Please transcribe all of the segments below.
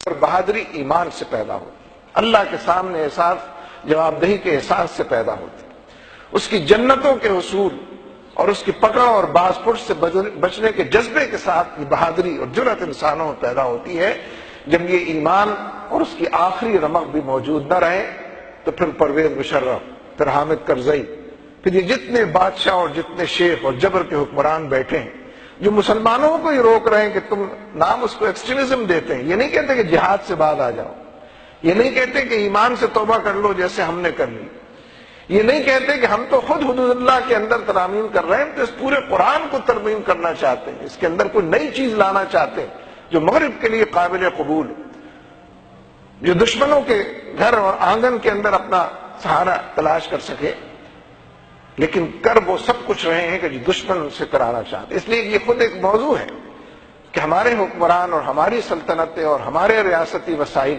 اور بہادری ایمان سے پیدا ہوتی، اللہ کے سامنے احساس جواب دہی کے احساس سے پیدا ہوتی، اس کی جنتوں کے حصول اور اس کی پکڑ اور باز پرس سے بچنے کے جذبے کے ساتھ یہ بہادری اور جرأت انسانوں میں پیدا ہوتی ہے۔ جب یہ ایمان اور اس کی آخری رمق بھی موجود نہ رہے تو پھر پرویز مشرف، پھر حامد کرزئی، پھر یہ جتنے بادشاہ اور جتنے شیخ اور جبر کے حکمران بیٹھے ہیں جو مسلمانوں کو ہی روک رہے ہیں کہ تم نام اس کو ایکسٹریمزم دیتے ہیں۔ یہ نہیں کہتے کہ جہاد سے بعد آ جاؤ، یہ نہیں کہتے کہ ایمان سے توبہ کر لو جیسے ہم نے کر لی، یہ نہیں کہتے کہ ہم تو خود حدود اللہ کے اندر ترامیم کر رہے ہیں، تو اس پورے قرآن کو ترمیم کرنا چاہتے ہیں، اس کے اندر کوئی نئی چیز لانا چاہتے ہیں جو مغرب کے لیے قابل قبول ہے، جو دشمنوں کے گھر اور آنگن کے اندر اپنا سہارا تلاش کر سکے، لیکن کر وہ سب کچھ رہے ہیں کہ جو دشمن سے کرانا چاہتے ہیں۔ اس لیے یہ خود ایک موضوع ہے کہ ہمارے حکمران اور ہماری سلطنتیں اور ہمارے ریاستی وسائل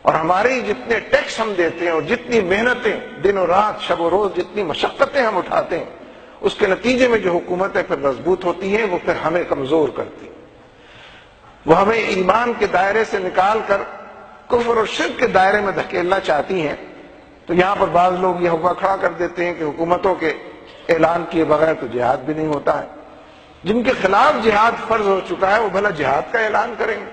اور ہمارے جتنے ٹیکس ہم دیتے ہیں اور جتنی محنتیں دن و رات شب و روز جتنی مشقتیں ہم اٹھاتے ہیں، اس کے نتیجے میں جو حکومتیں پھر مضبوط ہوتی ہیں وہ پھر ہمیں کمزور کرتی ہیں، وہ ہمیں ایمان کے دائرے سے نکال کر کفر اور شرک کے دائرے میں دھکیلنا چاہتی ہیں۔ تو یہاں پر بعض لوگ یہ ہوا کھڑا کر دیتے ہیں کہ حکومتوں کے اعلان کیے بغیر تو جہاد بھی نہیں ہوتا ہے، جن کے خلاف جہاد فرض ہو چکا ہے وہ بھلا جہاد کا اعلان کریں گے؟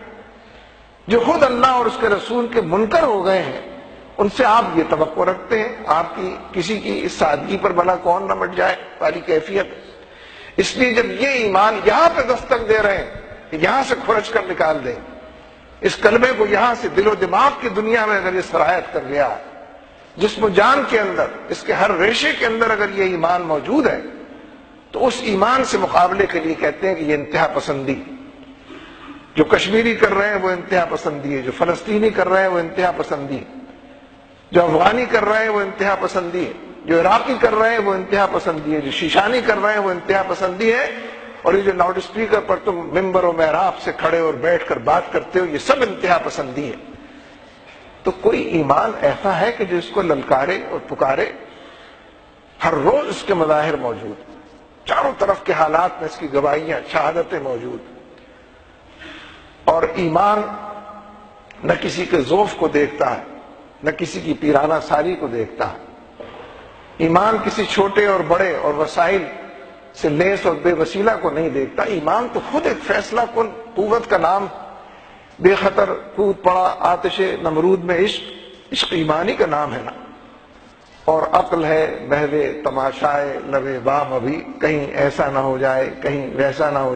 جو خود اللہ اور اس کے رسول کے منکر ہو گئے ہیں ان سے آپ یہ توقع رکھتے ہیں؟ آپ کی کسی کی اس سادگی پر بھلا کون نہ مٹ جائے والی کیفیت۔ اس لیے جب یہ ایمان یہاں پہ دستک دے رہے ہیں کہ یہاں سے کھرچ کر نکال دیں، اس کلمے کو یہاں سے دل و دماغ کی دنیا میں اگر یہ سرایت کر گیا ہے، جسم و جان کے اندر، اس کے ہر ریشے کے اندر اگر یہ ایمان موجود ہے، تو اس ایمان سے مقابلے کے لیے کہتے ہیں کہ یہ انتہا پسندی، جو کشمیری کر رہے ہیں وہ انتہا پسندی ہے، جو فلسطینی کر رہے ہیں وہ انتہا پسندی ہے، جو افغانی کر رہے ہیں وہ انتہا پسندی ہے، جو عراقی کر رہے ہیں وہ انتہا پسندی ہے، جو شیشانی کر رہے ہیں وہ انتہا پسندی ہے، اور یہ جو لاؤڈ اسپیکر پر تم ممبر و محراب سے کھڑے اور بیٹھ کر بات کرتے ہو یہ سب انتہا پسندی ہے۔ تو کوئی ایمان ایسا ہے کہ جو اس کو للکارے اور پکارے؟ ہر روز اس کے مظاہر موجود، چاروں طرف کے حالات میں اس کی گواہیاں، شہادتیں موجود، اور ایمان نہ کسی کے ذوف کو دیکھتا ہے، نہ کسی کی پیرانہ ساری کو دیکھتا ہے۔ ایمان کسی چھوٹے اور بڑے اور وسائل سے لیس اور بے وسیلہ کو نہیں دیکھتا۔ ایمان تو خود ایک فیصلہ کن قوت کا نام، بے خطر کود پڑا آتش نمرود میں عشق، عشق ایمانی کا نام ہے نا۔ اور عقل ہے محو تماشائے لب بام ابھی، کہیں ایسا نہ ہو جائے کہیں ویسا نہ ہو جائے۔